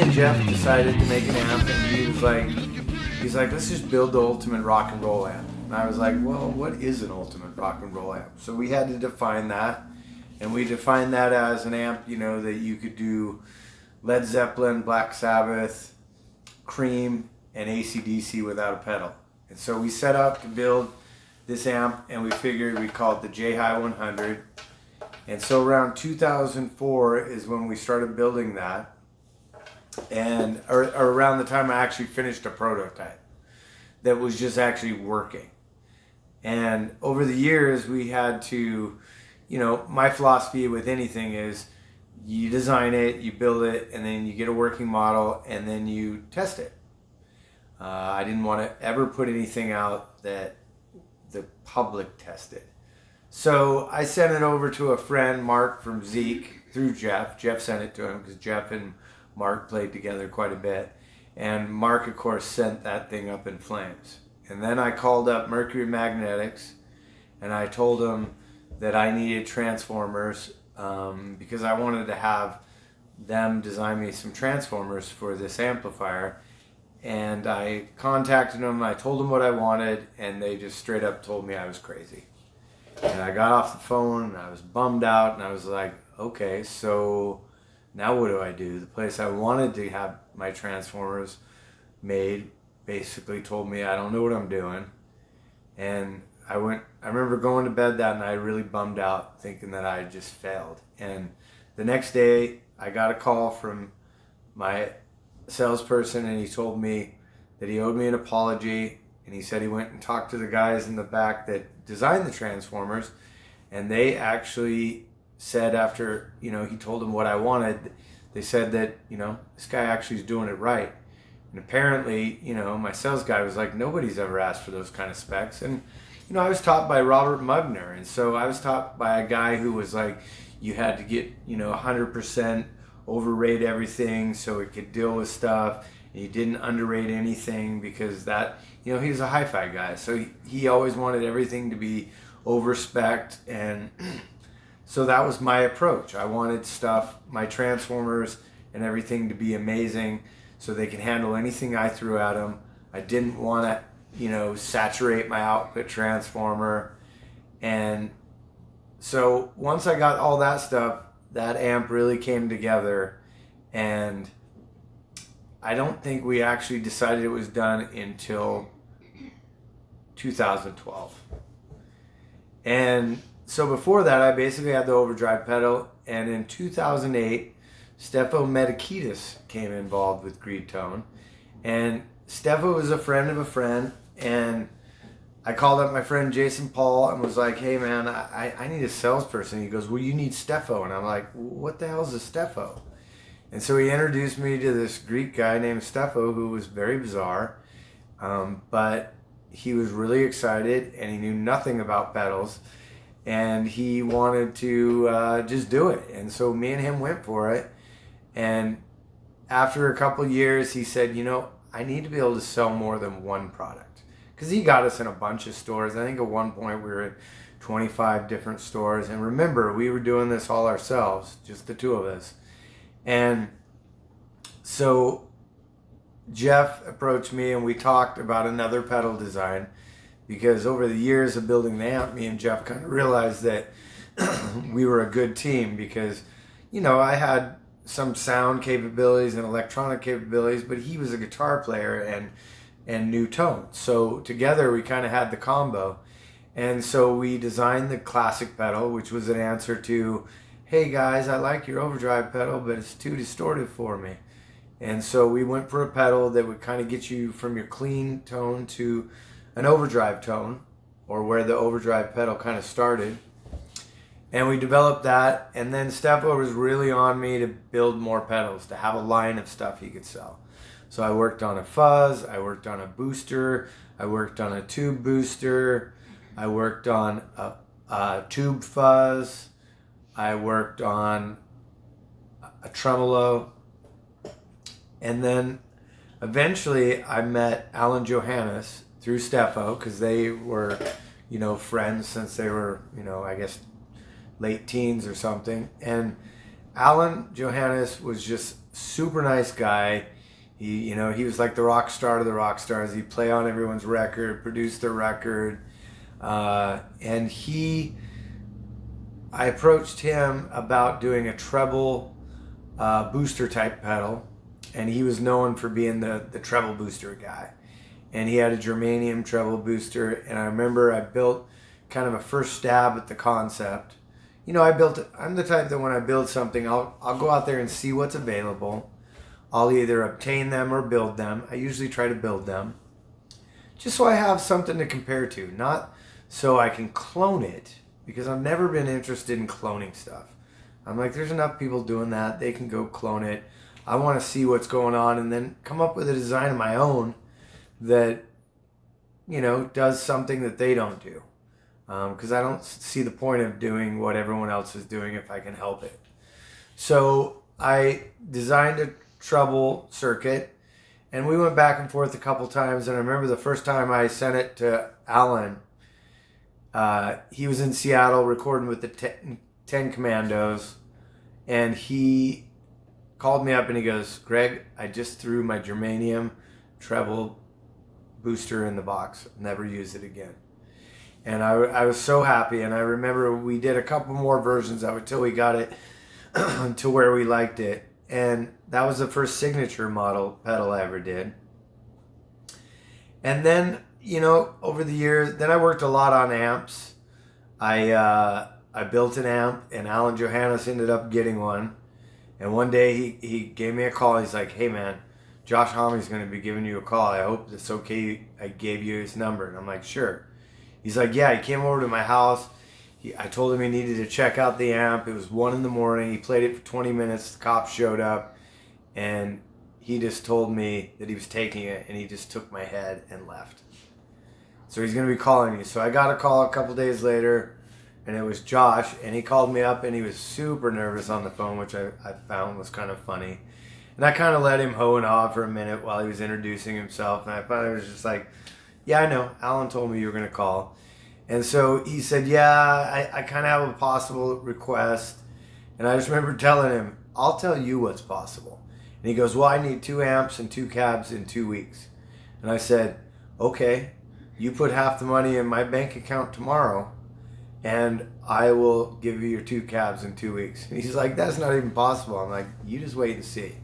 and Jeff decided to make an amp, and he's like, let's just build the ultimate rock and roll amp. And I was like, well, what is an ultimate rock and roll amp? So we had to define that, and we defined that as an amp, that you could do Led Zeppelin, Black Sabbath, Cream, and AC/DC without a pedal. And so we set up to build this amp, and we figured we'd call it the J-High 100. And so around 2004 is when we started building that, and or around the time I actually finished a prototype that was just actually working. And over the years we had to, my philosophy with anything is you design it, you build it, and then you get a working model, and then you test it. I didn't want to ever put anything out that the public tested. So I sent it over to a friend, Mark from Zeke, through Jeff. Jeff sent it to him because Jeff and Mark played together quite a bit. And Mark, of course, sent that thing up in flames. And then I called up Mercury Magnetics, and I told them that I needed transformers because I wanted to have them design me some transformers for this amplifier. And I contacted them, I told them what I wanted, and they just straight up told me I was crazy. And I got off the phone, and I was bummed out, and I was like, okay, so now what do I do? The place I wanted to have my transformers made basically told me I don't know what I'm doing. And I remember going to bed that night really bummed out, thinking that I just failed. And the next day, I got a call from my salesperson, and he told me that he owed me an apology, and he said he went and talked to the guys in the back that designed the transformers, and they actually said after he told them what I wanted, they said that this guy actually is doing it right. And apparently my sales guy was like, nobody's ever asked for those kind of specs. And I was taught by Robert Mugner, and so I was taught by a guy who was like, you had to get 100% overrate everything so it could deal with stuff, and you didn't underrate anything because that he was a hi-fi guy, so he always wanted everything to be over-spec'd. And so that was my approach. I wanted my transformers and everything to be amazing so they could handle anything I threw at them. I didn't want to saturate my output transformer. And so once I got all that stuff, that amp really came together, and I don't think we actually decided it was done until 2012. And so before that, I basically had the overdrive pedal, and in 2008, Stefo Medikidis came involved with Greedtone, and Stefo was a friend of a friend, and I called up my friend Jason Paul and was like, hey man, I need a salesperson. He goes, well, you need Stefo. And I'm like, what the hell is a Stefo? And so he introduced me to this Greek guy named Stefo, who was very bizarre, but he was really excited, and he knew nothing about pedals, and he wanted to just do it. And so me and him went for it. And after a couple years, he said, I need to be able to sell more than one product. Because he got us in a bunch of stores. I think at one point we were at 25 different stores. And remember, we were doing this all ourselves, just the two of us. And so Jeff approached me, and we talked about another pedal design, because over the years of building the amp, me and Jeff kind of realized that we were a good team, because I had some sound capabilities and electronic capabilities, but he was a guitar player and knew tones. So together we kind of had the combo. And so we designed the classic pedal, which was an answer to, hey guys, I like your overdrive pedal, but it's too distorted for me. And so we went for a pedal that would kind of get you from your clean tone to an overdrive tone, or where the overdrive pedal kind of started. And we developed that, and then Stefo was really on me to build more pedals, to have a line of stuff he could sell. So I worked on a fuzz, I worked on a booster, I worked on a tube booster, I worked on a tube fuzz, I worked on a tremolo, and then eventually I met Alan Johannes through Stefo, because they were, friends since they were, I guess late teens or something. And Alan Johannes was just super nice guy. He was like the rock star of the rock stars. He'd play on everyone's record, produce their record, and I approached him about doing a treble booster type pedal, and he was known for being the treble booster guy. And he had a germanium treble booster, and I remember I built kind of a first stab at the concept. I'm the type that when I build something, I'll go out there and see what's available. I'll either obtain them or build them. I usually try to build them, just so I have something to compare to, not so I can clone it, because I've never been interested in cloning stuff. I'm like, there's enough people doing that. They can go clone it. I want to see what's going on and then come up with a design of my own that, does something that they don't do. Because I don't see the point of doing what everyone else is doing if I can help it. So I designed a treble circuit, and we went back and forth a couple times. And I remember the first time I sent it to Alan, he was in Seattle recording with the 10 Commandos, and he called me up and he goes, "Greg, I just threw my germanium treble booster in the box. Never use it again." And I was so happy. And I remember we did a couple more versions of it till we got it to where we liked it. And that was the first signature model pedal I ever did. And then, over the years, then I worked a lot on amps. I built an amp, and Alan Johannes ended up getting one. And one day he gave me a call. He's like, "Hey man, Josh Homme's going to be giving you a call. I hope it's okay. I gave you his number." And I'm like, "Sure." He's like, "Yeah, he came over to my house. I told him he needed to check out the amp. It was 1 a.m. He played it for 20 minutes. The cops showed up, and he just told me that he was taking it, and he just took my head and left. So he's going to be calling you." So I got a call a couple days later, and it was Josh, and he called me up, and he was super nervous on the phone, which I found was kind of funny. And I kind of let him hoe and haw for a minute while he was introducing himself, and I finally was just like, "Yeah, I know. Alan told me you were going to call." And so he said, "Yeah, I kind of have a possible request." And I just remember telling him, "I'll tell you what's possible." And he goes, "Well, I need 2 amps and 2 cabs in 2 weeks." And I said, "Okay, you put half the money in my bank account tomorrow, and I will give you your 2 cabs in 2 weeks." And he's like, "That's not even possible." I'm like, "You just wait and see."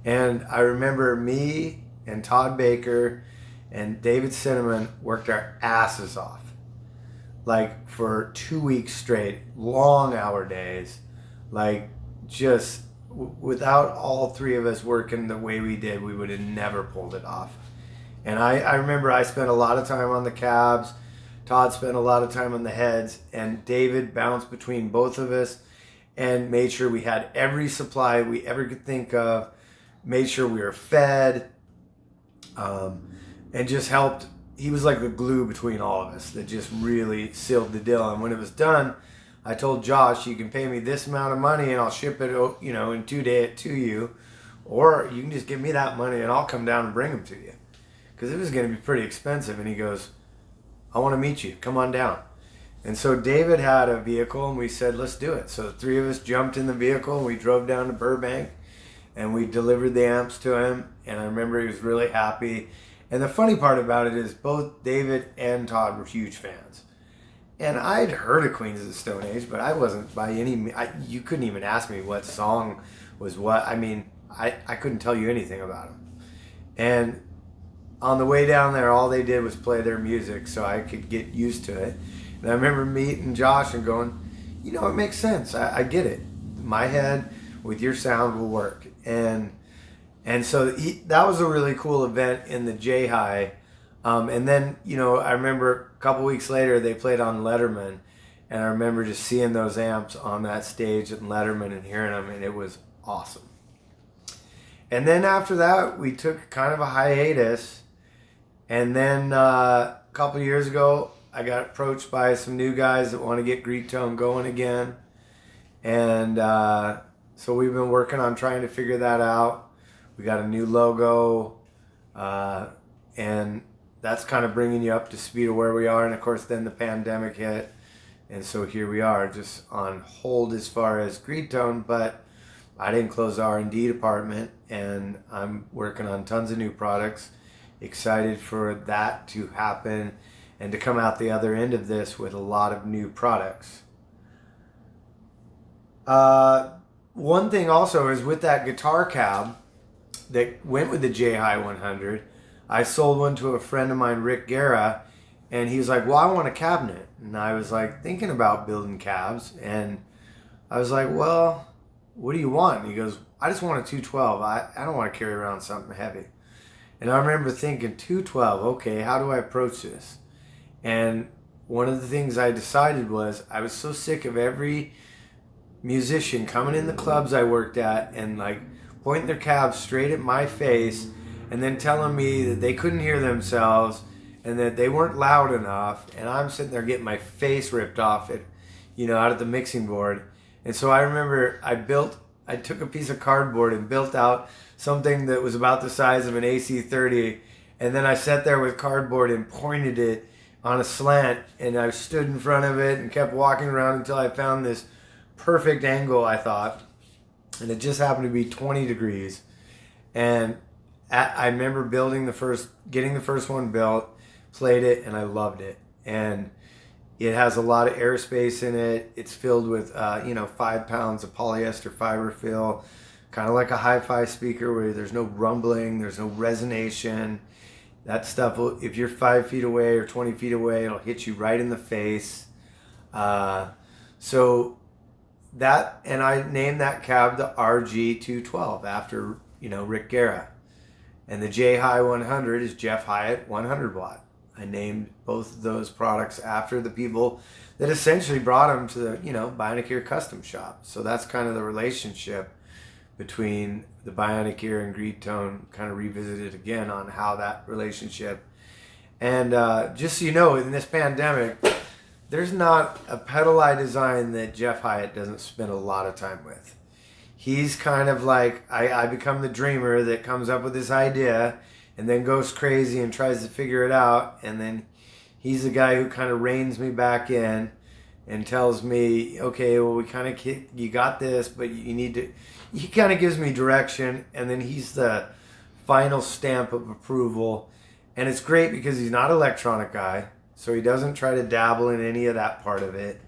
And I remember me and Todd Baker and David Cinnamon worked our asses off, like for 2 weeks straight, long hour days, like just without all 3 of us working the way we did, we would have never pulled it off. And I remember I spent a lot of time on the cabs. Todd spent a lot of time on the heads, and David bounced between both of us and made sure we had every supply we ever could think of, made sure we were fed, and just helped. He was like the glue between all of us that just really sealed the deal. And when it was done, I told Josh, "You can pay me this amount of money and I'll ship it, in 2 days to you, or you can just give me that money and I'll come down and bring them to you," because it was going to be pretty expensive. And he goes, "I want to meet you. Come on down." And so David had a vehicle, and we said, "Let's do it." So the 3 of us jumped in the vehicle, and we drove down to Burbank, and we delivered the amps to him. And I remember he was really happy. And the funny part about it is both David and Todd were huge fans. And I'd heard of Queens of the Stone Age, but I wasn't by any... you couldn't even ask me what song was what. I mean, I couldn't tell you anything about them. And on the way down there, all they did was play their music so I could get used to it. And I remember meeting Josh and going, "It makes sense. I get it. My head with your sound will work." And so that was a really cool event in the J-High. And then, I remember a couple weeks later, they played on Letterman. And I remember just seeing those amps on that stage at Letterman and hearing them, and it was awesome. And then after that, we took kind of a hiatus. And then a couple years ago, I got approached by some new guys that want to get Greedtone going again. And so we've been working on trying to figure that out. We got a new logo, and that's kind of bringing you up to speed of where we are. And of course, then the pandemic hit, and so here we are, just on hold as far as Greedtone. But I didn't close the R&D department, and I'm working on tons of new products. Excited for that to happen and to come out the other end of this with a lot of new products. One thing also is with that guitar cab that went with the J-High 100, I sold one to a friend of mine, Rick Guerra, and he was like, well, I want a cabinet. And I was like thinking about building cabs, and I was like, well, what do you want? And he goes, I just want a 212. I don't want to carry around something heavy. And I remember thinking, 212, okay, how do I approach this? And one of the things I decided was I was so sick of every musician coming in the clubs I worked at and like pointing their cabs straight at my face and then telling me that they couldn't hear themselves and that they weren't loud enough. And I'm sitting there getting my face ripped off it, out at the mixing board. And so I remember I took a piece of cardboard and built out something that was about the size of an AC-30. And then I sat there with cardboard and pointed it on a slant. And I stood in front of it and kept walking around until I found this perfect angle, I thought. And it just happened to be 20 degrees. And I remember getting the first one built, played it, and I loved it. And it has a lot of airspace in it. It's filled with, 5 pounds of polyester fiber fill, kind of like a hi-fi speaker where there's no rumbling, there's no resonation. That stuff, if you're 5 feet away or 20 feet away, it'll hit you right in the face. So that, and I named that cab the RG212 after, Rick Guerra. And the J-High 100 is Jeff Hyatt 100 watt. I named both of those products after the people that essentially brought them to the, Bionic Ear Custom Shop. So that's kind of the relationship between the Bionic Ear and Greedtone, kind of revisited again on how that relationship. And just so you know, in this pandemic, there's not a pedal I design that Jeff Hyatt doesn't spend a lot of time with. He's kind of like, I become the dreamer that comes up with this idea and then goes crazy and tries to figure it out. And then he's the guy who kind of reins me back in and tells me, okay, well, you got this, but he kind of gives me direction. And then he's the final stamp of approval. And it's great because he's not an electronic guy, so he doesn't try to dabble in any of that part of it.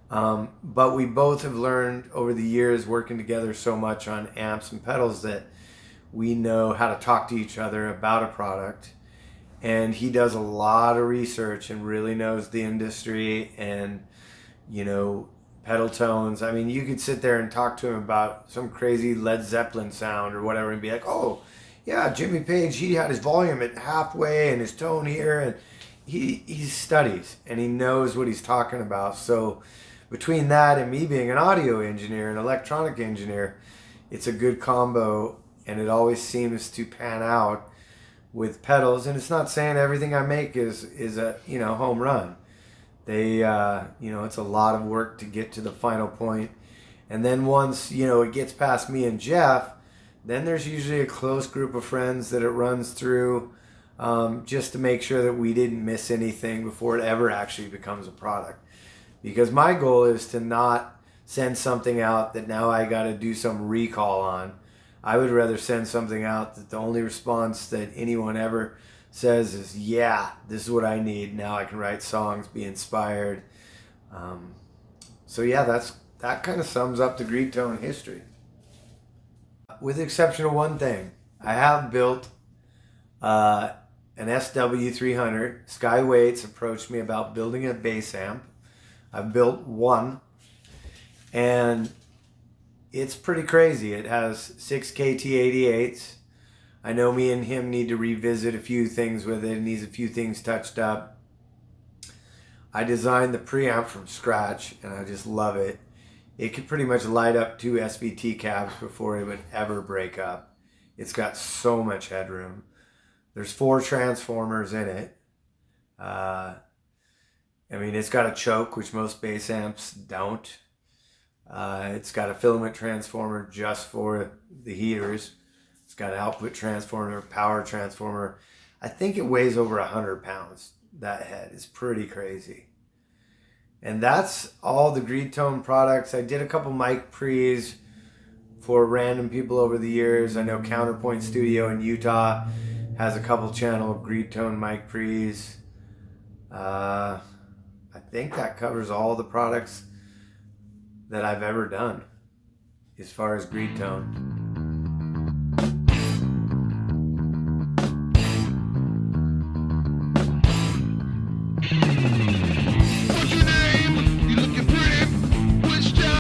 But we both have learned over the years working together so much on amps and pedals that we know how to talk to each other about a product. And he does a lot of research and really knows the industry and, pedal tones. I mean, you could sit there and talk to him about some crazy Led Zeppelin sound or whatever and be like, oh, yeah, Jimmy Page, he had his volume at halfway and his tone here. And he studies and he knows what he's talking about. So between that and me being an audio engineer, an electronic engineer, it's a good combo, and it always seems to pan out with pedals. And it's not saying everything I make is a home run. They it's a lot of work to get to the final point. And then once it gets past me and Jeff, then there's usually a close group of friends that it runs through, just to make sure that we didn't miss anything before it ever actually becomes a product. Because my goal is to not send something out that now I got to do some recall on. I would rather send something out that the only response that anyone ever says is, yeah, this is what I need. Now I can write songs, be inspired. So yeah, that kind of sums up the Greedtone history. With the exception of one thing, I have built an SW300. Skywaits approached me about building a bass amp. I've built one, and it's pretty crazy. It has 6 KT88s. I know me and him need to revisit a few things with it. It needs a few things touched up. I designed the preamp from scratch, and I just love it. It could pretty much light up 2 SVT cabs before it would ever break up. It's got so much headroom. There's 4 transformers in it. It's got a choke, which most bass amps don't. It's got a filament transformer just for the heaters. It's got an output transformer, power transformer. I think it weighs over 100 pounds. That head is pretty crazy. And that's all the Greedtone products. I did a couple mic pre's for random people over the years. I know Counterpoint Studio in Utah has a couple channel Greedtone mic pre's. I think that covers all the products that I've ever done as far as Greedtone.